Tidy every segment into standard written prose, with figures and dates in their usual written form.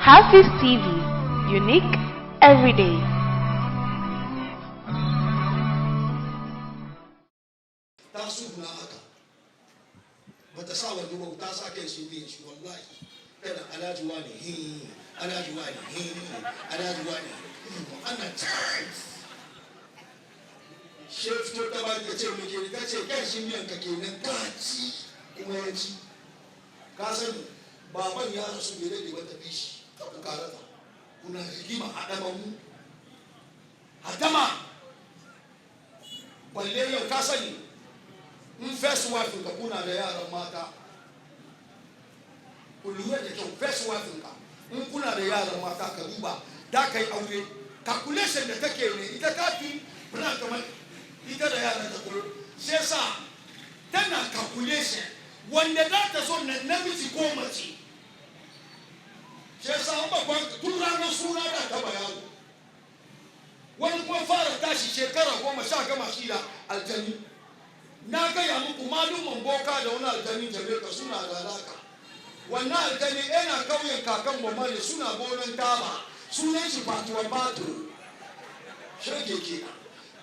HAFIZ TV, unique every day. Tasubna haka bata sa wani ba ta sa kai shi ne shi wallahi kana alajuwa ne alajuwa ne alajuwa ne ana chef to ta ba ta ce mu ke ta ce kai shi miyan ka kenan ka ci kuma ya ci ka sani baban ya rasu bai da wata bishi ka karata kuna rigima adamu hadama balle yau ka sani in first wife ka kuna da yaran mata ku lura da kyau first wife ka in kuna da yaran mata ka duba da kai aure calculation da take ne ita ta fi plan kamar ita da yaran ta kullu sai sa tana calculation wanda za ta so na namiji ko mace sai sa an ba tun ranar suna da ta bayani wani kuma fara tashi shekara 10 gama shi da aljani na gaya muku malumin boka da wani aljani Jamaica suna da alaka wannan aljani yana kauyen kakan mamari suna gonan taba sunan shi fatuwa batu shirke ke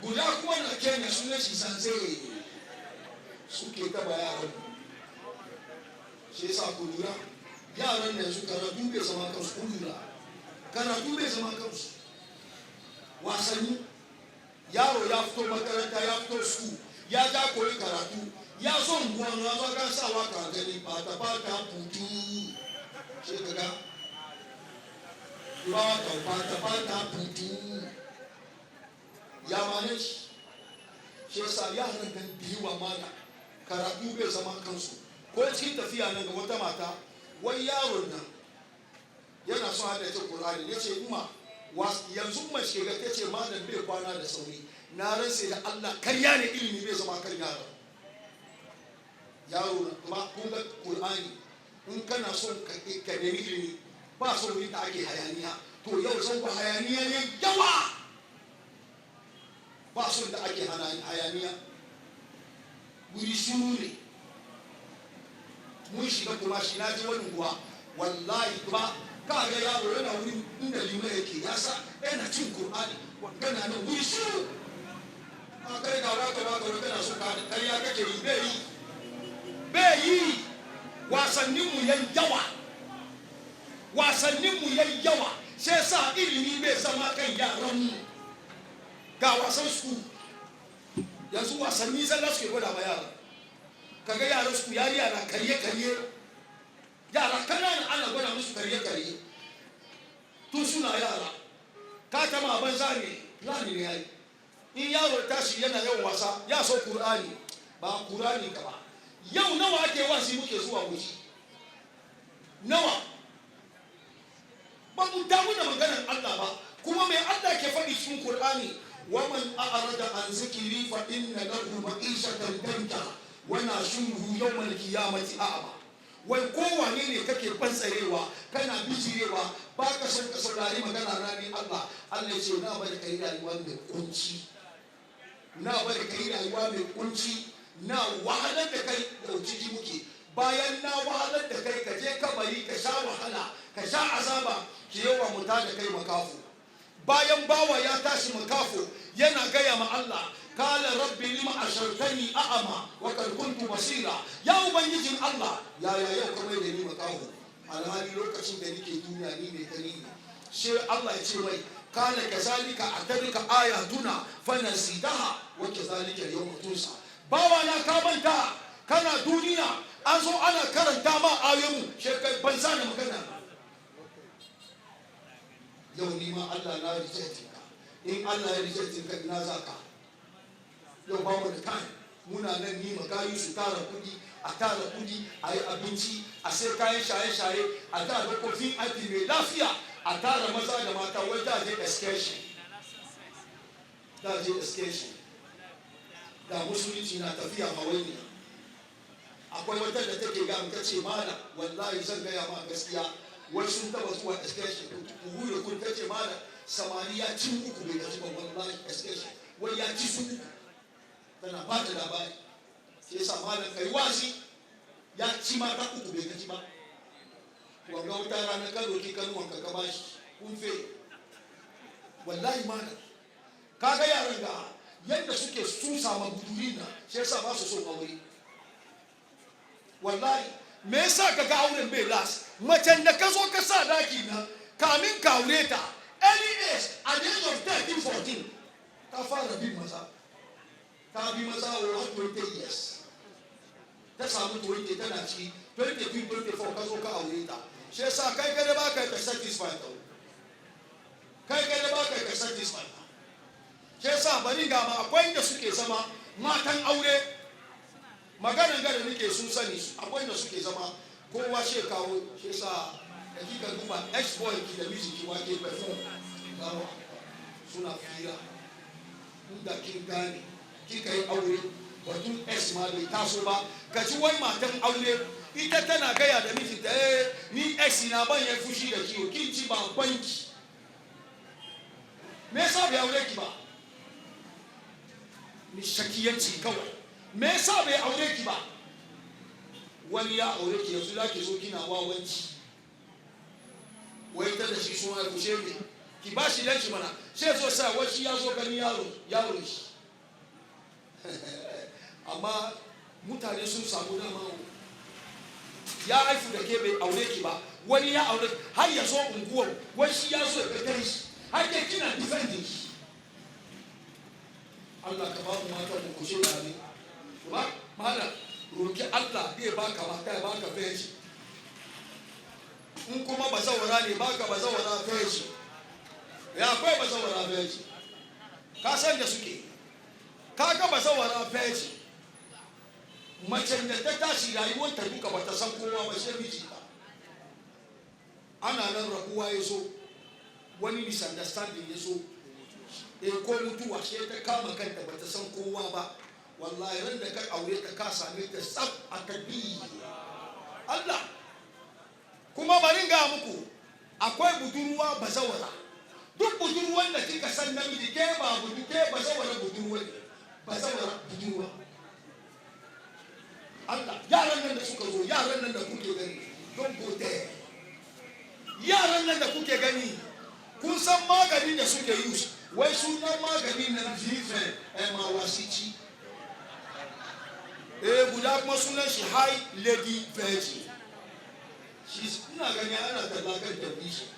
guda kuma na Kenya sunan shi sanzere suke taba yaran shi yasa ku lura yaran da su karatu bai zama kansu ku lura karatu bai zama kansu wasanni yaro ya fito makaranta ya fito school ya ja koyi karatu ya so ngwan na zo kan sawa ka gani bata putu she kaga bata putu ya manage she sa ya ran biwa mata karatu bai zama kansu ko cikin tafiya nan ga wata mata wai yaron nan yana so hada ta Qur'ani yace umma yanzu mace ga tace malam bai kwana da sauri na ransa da Allah karya ne ilimi bai zama kan yaro na kuma kun ga Qur'ani in kana son ka nemi ilimi ba so ne da ake hayaniya to yau san ba hayaniya ne yawa ba so da ake hayaniya guri shuru ne mun shiga kuma shi na ji wani kuwa wallahi ba ka ga yaro yana wuri inda limai yake ya sa yana cin Qur'ani kana nan guri shuru kai ga waka kana so ka kariya kake yi bai yi wasannin mu yayi yawa sai sa ilimi bai zama kan yaran mu ga wasan su yanzu wasanni zan da suke gwada ma yara kaga yaran su yariya na kariye yara kanana ana gwada musu kariye tun suna yara ka tama banza ne lani ne yayi in yaro tashi yana yawan wasa ya so Qur'ani ba Qur'ani ka ba yau nawa ake wasi muke zuwa wuce nawa ba mu damu da maganar Allah ba kuma mai Allah ke faɗi cikin Qur'ani wa man a'rada an zikri fa inna lahu ma'ishatan danka wa nashuruhu yawmal qiyamati a'ma wai kowane ne kake bantsarewa kana bijirewa ba ka son ka saurari magana rani Allah ya ce na bari kai rayuwa mai kunci na bari kai rayuwa mai kunci na wahalar da kai ciki muke bayan na wahalar da kai ka je kabari ka sha wahala ka sha azaba ki yawa muta da kai makafu bayan bawa ya tashi makafu yana gaya ma Allah kala rabbi lima ashartani a'ama wa kad kuntu basira ya ubangijin Allah ya yau kamar da ni makafu alhali lokacin da nake duniya ni mai gani ne sai Allah ya ce mai kana kazalika atadika ayatuna fanasidaha wa kazalika yawma tunsa bawa na ka manta kana duniya an zo ana karanta ma ayoyin shekai ban sa da magana yau ni ma Allah na reject ka in Allah ya reject ka ina zaka yau ba mu da kai muna nan ni magayi su tara kudi a tara kudi a yi abinci a sai kayan shaye-shaye a tara kofin aiki mai lafiya a tara maza da mata wai da je excursion da musulunci na tafiya hawaii akwai wata da take ga ta ce mana wallahi zan gaya ma gaskiya wai sun taba zuwa excursion ku da kun ta ce mana samariya cin uku bai gaji ba wallahi excursion wai ya ci su uku tana ba da labari sai sa malam kai wasi ya ci mata uku bai gaji ba wanga wata rana ka doki kanuwan ka bashi kun fe wallahi mana kaga yaran ga yadda suke susa ma buduri na shi yasa ba su so aure wallahi me yasa ka ga auren bai las macen da ka zo ka sa daki na kamin ka aure ta early age at the age of 13 14 ta fara bin maza ta bi maza over 20 years ta samu 20 tana ciki 22 24 ka zo ka aure ta shi yasa kai kada ba ka satisfy ta kai kada ba ka satisfy ta shi yasa bari ga ma akwai da suke zama matan aure maganan gada nake sun sani akwai da suke zama kowa she kawo shi yasa da kika duba ex boy ki da miji ki wake perform gawa suna fira inda kin gane kika yi aure batun ex ma bai taso ba ka ji wai matan aure ita tana gaya da mijinta ni ex na ban ya fushi da kiwo kin ci ba banki me yasa bai aure ki ba ni shakiyanci kawai me yasa bai aure ki ba wani ya aure ki yanzu zaki zo kina wawanci wai ta da shi sun haifu shege ki ba shi lanci mana sai zo sa wani ya zo gani yaro shi amma mutane sun samu dama ya haifu da ke bai aure ki ba wani ya aure har ya zo unguwar wani shi ya zo ya kai shi har ke kina defending shi Allah ka ba mu mata mu kushe da ne ba mala roki Allah zai baka mata ya baka feji in kuma bazawara ne baka bazawara feji ya akwai bazawara feji ka san da suke kaga bazawara feji mace da ta tashi rayuwar ta duka bata san kowa ba sai miji ba ana nan rabuwa ya so wani misunderstanding ya so ko mutuwa sai ta kama kanta bata san kowa ba wallahi ran da ka aure ta ka same ta tsaf a tabi Allah kuma bari ga muku akwai budurwa bazawara duk budurwan da kika san namiji ke ba budu ke bazawara budurwa bazawara budurwa Allah yaran nan da suka zo yaran nan da kuke gani don gote yaran nan da kuke gani kun san maganin da suke use wai sunan maganin nan jife ma wasici guda kuma sunan shi high lady virgin shi ina gani ana talagar da bishi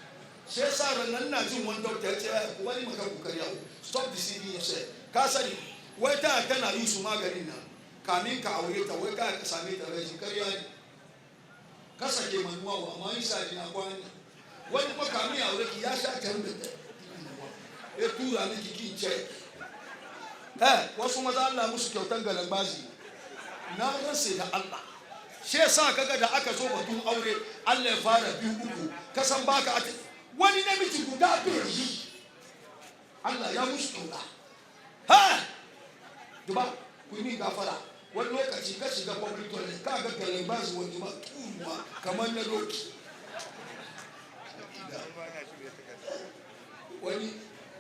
sai sa ranan na jin wani doctor ya ce wani maka kokari stop deceiving yourself ka sani wai tana yin su maganin nan kamin ka aure ta wai ka same ta virgin kariya ne ka sake manuwa amma yin sa na kwani wani kuma kamin aure ki ya sha kan da ya tura miki kin ce wasu maza Allah musu kyautan galambazi na ransa da Allah shi yasa kaga da aka zo batun aure Allah ya fara biyu uku kasan baka wani namiji guda bai yi Allah ya musu kaula duba ku yi gafara wani lokaci ka shiga public toilet ka ga galambazi wani ma turuwa kamar na doki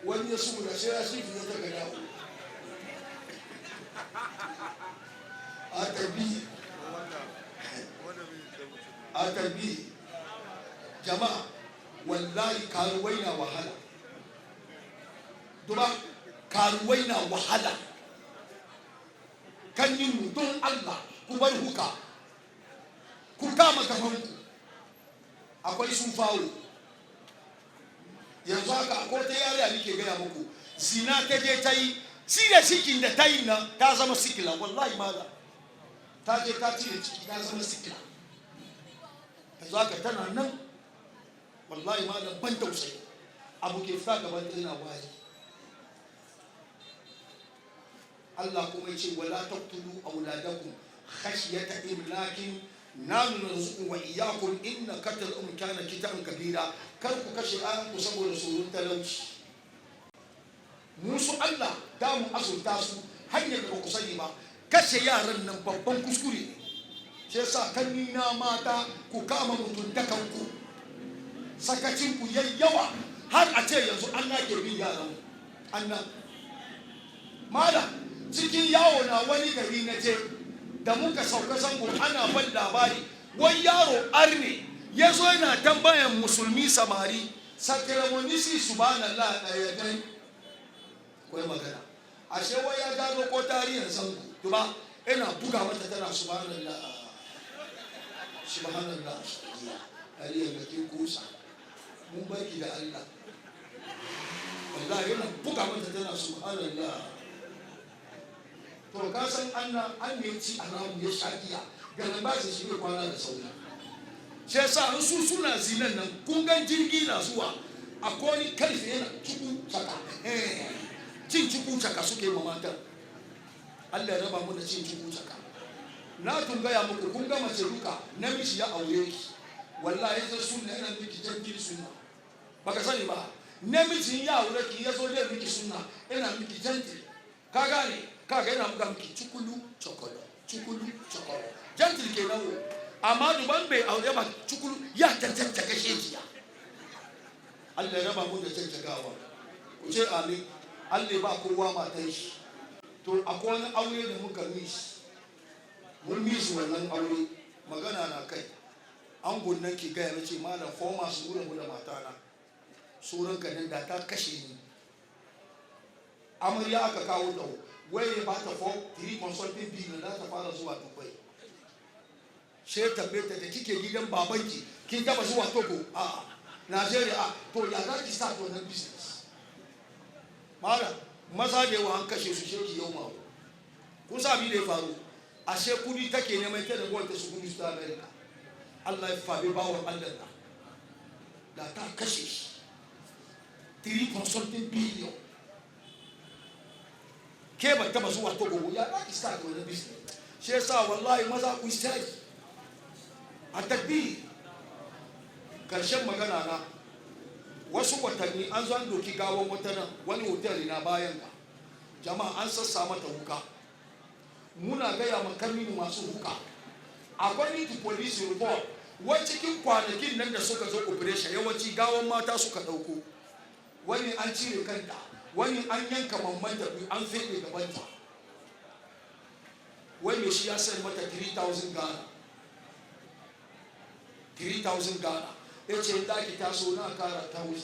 wani ya su da sai ya shi fiye ta gada a tarbi jama'a wallahi karuwai na wahala duba karuwai na wahala kan yin mutum Allah ku bar huka ku kama gabanku akwai sun fawo yanzu haka akwai ta yare nake gaya muku zina ta je ta yi cire cikin da ta yi nan ta zama sikila wallahi mala ta je ta cire ciki ta zama sikila yanzu haka tana nan wallahi mala ban tausayi abu ke fita gaban ta yana waye Allah kuma ya ce wala taqtulu awladakum khashyata imlakin nanu narzuqu wa iyyakum inna qatlahum kana kitan kabira kar ku kashe ayanku saboda tsoron talauci musu Allah da mu azurta su hanyar da ku sani ba kashe yaran nan babban kuskure ne shi yasa kannina mata ku kama mutuntakan ku sakacin ku yayyawa har a ce yanzu Allah ke bin yaran Allah mala cikin yawo na wani gari na je da muka sauka zango ana ban labari wani yaro arne yazo yana tambayan musulmi samari sakiramonisi subhanallah daya dai koi magana ashe wai ya gano ko tarihin zango duba ina buga mata tana subhanallah subhanallah ariya ga kin kusa mun baki da Allah wallahi ina buga mata tana subhanallah to ka san Allah an ne ci alamu ya shakiya ganin ba shi ne kwana da sauri sai sa su suna zinan nan kun ga jirgi na zuwa akwai karfe yana ciku saka cin ciku saka suke mamata Allah ya raba mu da cin ciku saka na tungaya muku kun ga mace duka namiji ya aure ki wallahi sai sunna yana miki jirgin sunna baka sani ba namiji ya aure ki yazo da miki sunna ina miki janti ka gane kaga yana muka miki cikulu chokolo janti ke nawo amma duban bai aure ba cikulu ya tantance kashe jiya Allah ya raba mu da cancagawa ku ce amin Allah ba kowa matan shi to akwai wani aure da muka mishi mun mishi wannan aure magana na kai an gunnan ki gaya mace malam foma su wurin da matana suran ka nan da ta kashe ni amarya aka kawo ta waye ba ta fo 3 consulting bill da ta fara zuwa Dubai she tabbata da kike gidan babanki kin taba zuwa Togo a Nigeria to ya za ki start wannan business malam maza da yawa an kashe su sheki yau ma kun sabi da ya faru ashe kudi take neman ta da gwamnati su gudu su America Allah ya fabe bawon Allah da ta kashe shi 3 consulting billion ke ba taba zuwa Togo ya za ki start wannan business shi yasa wallahi maza ku start a takbir karshen magana na wasu watanni an zo an doki gawon wata nan wani hotel na bayan ka jama'a an sassa mata wuka muna gaya makarni masu wuka akwai to police report wai cikin kwanakin nan da suka zo operation yawanci gawon mata suka dauko wani an cire kanta wani an yanka mamman da an fede gabanta wai me shi ya sai mata 3000 Ghana 3000 Ghana yace da ki taso na kara 1000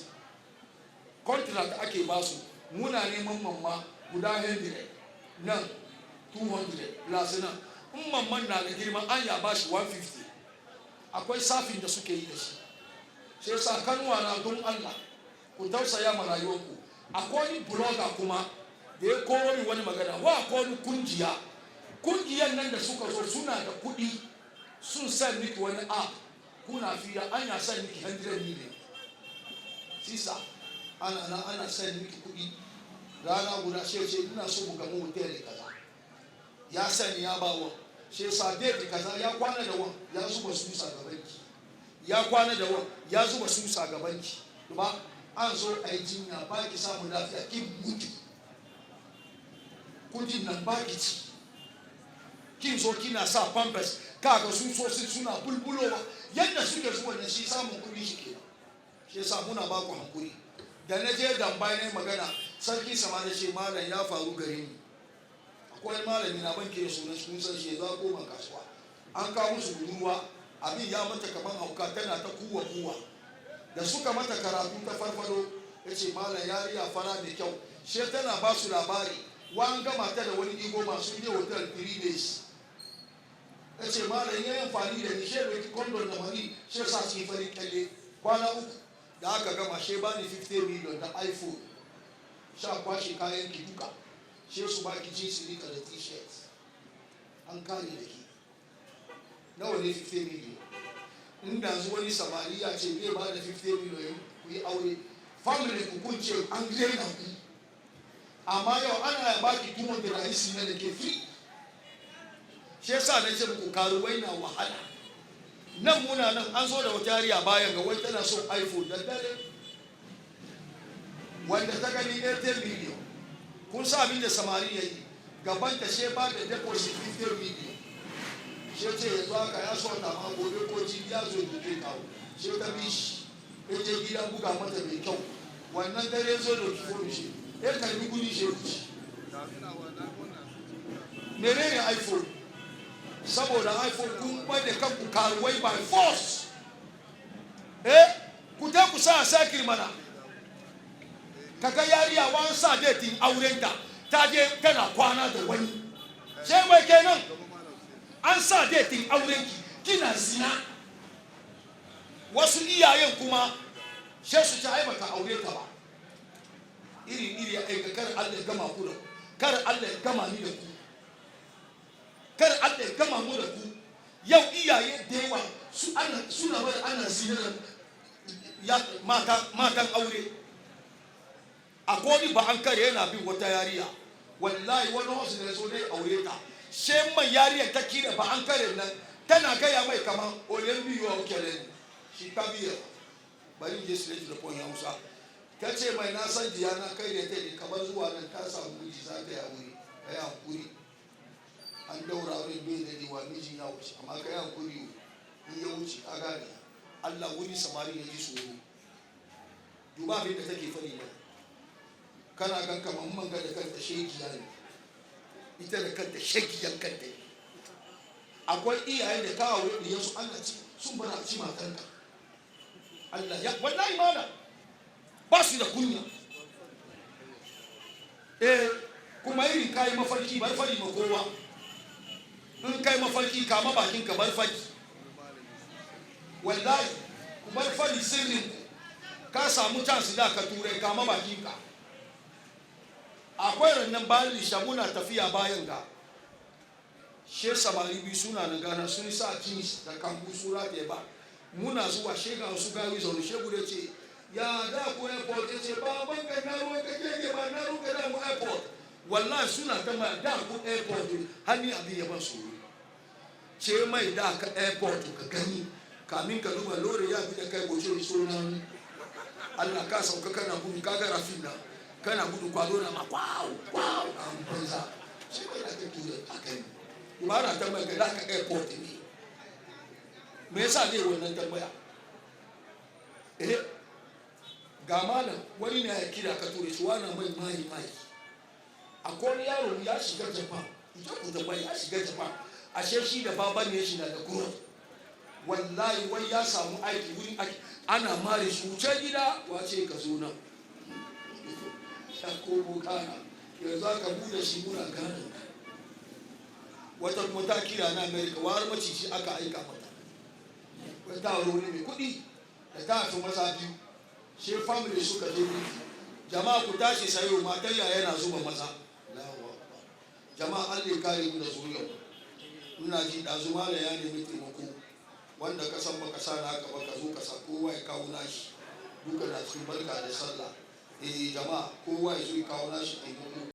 contract ake basu muna neman mamma guda 100 nan 200 lasina in mamman na da girman an ya bashi 150 akwai safin da suke yi da shi sai sa kanwa na don Allah ku tausaya ma rayuwarku akwai blogger kuma da ya koro ni wani magana wa akwai kungiyan nan da suka zo suna da kuɗi sun san miki wani app kuna fiya an ya san miki 100 million sisa ana san miki kuɗi rana guda sai ina so mu gamu hotel kaza ya sani ya bawa sai sa date kaza ya kwana da wan ya zuba susa gabanki ya kwana da wan ya zuba susa gabanki ba an zo a yi jinya ba ki samu lafiya ki mutu kudin nan ba ki ci kin zo kina sa pampers kaga sun so suna bulbulowa yadda suke zuwa da shi samun kudi shi ke shi yasa muna ba ku hankuri da na je Dambai ne magana sarki sama da ce malam ya faru gare ni akwai malami na banke da sunan sun san shi za koma kasuwa an kawo musu budurwa abin ya mata kaman hauka tana ta kuwa da suka mata karatu ta farfado yace malam yariya fara da kyau she tana ba su labari wan gama ta da wani igo masu je hotel 3 days yace malam yayin amfani da ni she da kondon da mani she sa shi fari kalle kwana uku da aka gama she bani 50 million da iPhone sha kwashi kayan ki duka she su baki jinsi rika da t-shirt an kare da ki nawa ne 50 million inda zuwa wani samariya ce zai ba da 50 million ku yi aure family ku kunce an rena ku amma yau ana baki 200 da isi na da ke free shi yasa na ce muku karuwai na wahala nan muna nan an zo da wata yariya bayan ga wai tana so iPhone da dare wanda ta gani 80 million kun sa abin da samari yayi gaban ta she ba da deposit 50 million she ce yanzu aka ya so ta ma gobe ko jibi ya zo da kai kawo she ta bi shi je gida buga mata mai kyau wannan dare zo da kifo shi karbi gudi she wuce menene iPhone saboda iPhone kun bai da kanku karuwai by force ku ta ku sa sakir mana kaga yariya wan sa dating aurenta ta je tana kwana da wani sai mai kenan an sa dating aurenki kina zina wasu iyayen kuma sai su ta aibata aure ta ba iri ya aika kar Allah ya gama ku da ku kar Allah ya gama ni da ku kar Allah ya gama mu da ku yau iyaye da yawa suna bada ana zina ya matan aure akwai ba an kare yana bin wata yariya wallahi wani wasu ne so dai aure ta sai man yariyar ta kira ba an kare nan tana gaya mai kaman olen biyu a kere shi Kabiru bari je straight to the point Hausa ta ce mai na san jiya na kai da ta ne kamar zuwa nan ta samu miji za ta yi aure ka yi hankuri an daura wurin bai da diwa miji ya wuce amma ka yi hankuri in ya wuce ka gane Allah wuri samari ya ji tsoro duba abin da take fari ne kana gan kamar manga da kanta shekiya ne ita da kanta shekiyan kanta akwai iyayen da kawo ɗiyansu Allah sun bana ci matanka Allah ya wallahi mana ba su da kunya kuma irin kayi mafarki bar fari ma kowa in kai mafarki kama bakin ka bar fari wallahi ku bar fari sirrin ka samu chance da ka ture kama bakin ka akwai rannan bayan lisha muna tafiya bayan ga she samari bi suna na gana sun sa jeans da kambu sura da ba muna zuwa shega su gawi zaune shegu da ce ya da ku airport ya ce ba ban ka na ruwan ka ke ba na ruwan ka da mu airport wallahi suna ta ma da ku airport hanni abin ya ban tsoro ce mai da ka airport ka gani kamin ka duba lori ya bi da kai goce sunan Allah ka sauka kana gudu ka ga rafin da kana gudu kwado na ma wow an banza sai ka da ture akai ba na tambaya ka da ka airport ne me yasa zai wannan tambaya ga malam wani ne ya kira ka ture shi wani mai akwai yaro ya shiga Japan ita ku da bai ya shiga Japan ashe shi da baban ne shi na da growth wallahi wai ya samu aiki wurin aiki ana mare shi wuce gida wace ka zo nan ya komo kana yanzu aka bude shi muna gane wata kuma ta kira na America war maciji aka aika mata wata wuri mai kudi da ta fi masa biyu shi family suka je jama'a ku tashi sayo matar yaya yana zuba maza jama'a Allah ya kare mu da zuriya ina ji dazu mala ya nemi taimako wanda ka san baka sa na haka baka zo ka sa kowa ya kawo nashi duka da cikin barka da sallah jama'a kowa ya zo ya kawo nashi taimako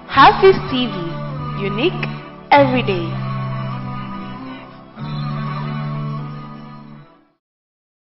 HAFIZ TV, unique every day.